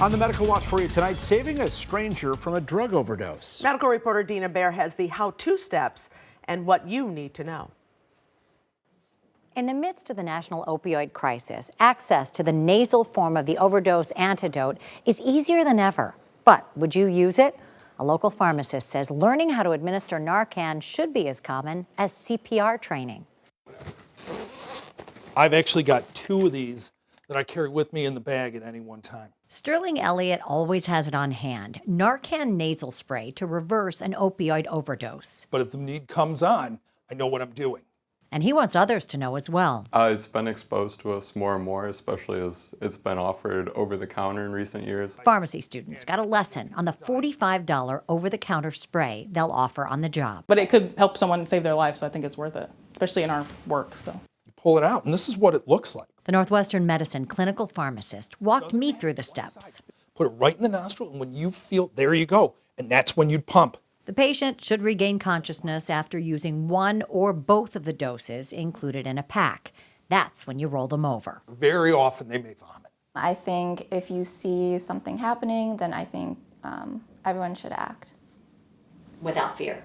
On the Medical Watch for you tonight, saving a stranger from a drug overdose. Medical reporter Dina Baer has the how-to steps and what you need to know. In the midst of the national opioid crisis, access to the nasal form of the overdose antidote is easier than ever. But would you use it? A local pharmacist says learning how to administer Narcan should be as common as CPR training. I've actually got 2 of these that I carry with me in the bag at any one time. Sterling Elliott always has it on hand, Narcan nasal spray to reverse an opioid overdose. But if the need comes on, I know what I'm doing. And he wants others to know as well. It's been exposed to us more and more, especially as it's been offered over the counter in recent years. Pharmacy students got a lesson on the $45 over-the-counter spray they'll offer on the job. But it could help someone save their life, so I think it's worth it, especially in our work. So You pull it out, and this is what it looks like. The Northwestern Medicine clinical pharmacist walked me through the steps. Put it right in the nostril, and when you feel, there you go. And that's when you'd pump. The patient should regain consciousness after using one or both of the doses included in a pack. That's when you roll them over. Very often they may vomit. I think if you see something happening, then I think everyone should act. Without fear.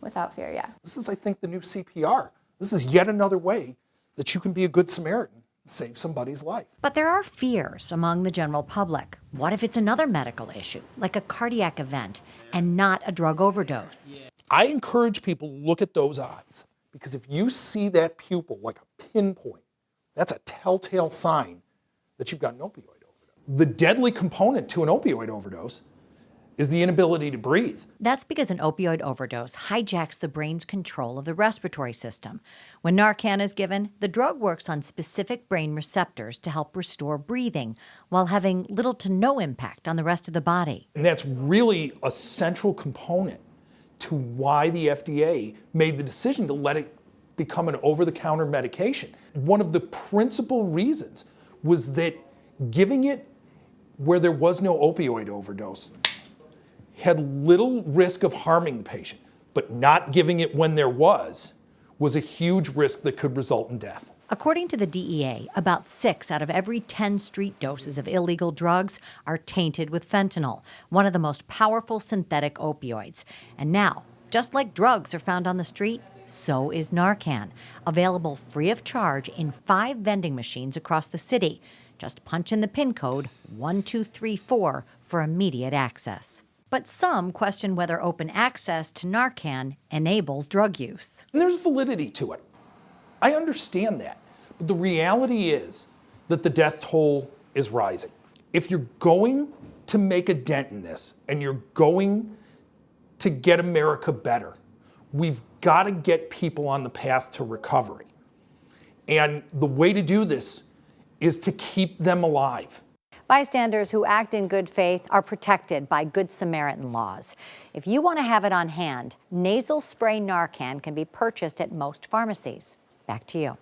Without fear, yeah. This is, I think, the new CPR. This is yet another way that you can be a good Samaritan and save somebody's life. But there are fears among the general public. What if it's another medical issue, like a cardiac event, and not a drug overdose? I encourage people to look at those eyes, because if you see that pupil like a pinpoint, that's a telltale sign that you've got an opioid overdose. The deadly component to an opioid overdose is the inability to breathe. That's because an opioid overdose hijacks the brain's control of the respiratory system. When Narcan is given, the drug works on specific brain receptors to help restore breathing, while having little to no impact on the rest of the body. And that's really a central component to why the FDA made the decision to let it become an over-the-counter medication. One of the principal reasons was that giving it where there was no opioid overdose had little risk of harming the patient, but not giving it when there was a huge risk that could result in death. According to the DEA, about 6 out of every 10 street doses of illegal drugs are tainted with fentanyl, one of the most powerful synthetic opioids. And now, just like drugs are found on the street, so is Narcan, available free of charge in 5 vending machines across the city. Just punch in the PIN code 1234 for immediate access. But some question whether open access to Narcan enables drug use. And there's validity to it. I understand that. But the reality is that the death toll is rising. If you're going to make a dent in this and you're going to get America better, we've got to get people on the path to recovery. And the way to do this is to keep them alive. Bystanders who act in good faith are protected by Good Samaritan laws. If you want to have it on hand, nasal spray Narcan can be purchased at most pharmacies. Back to you.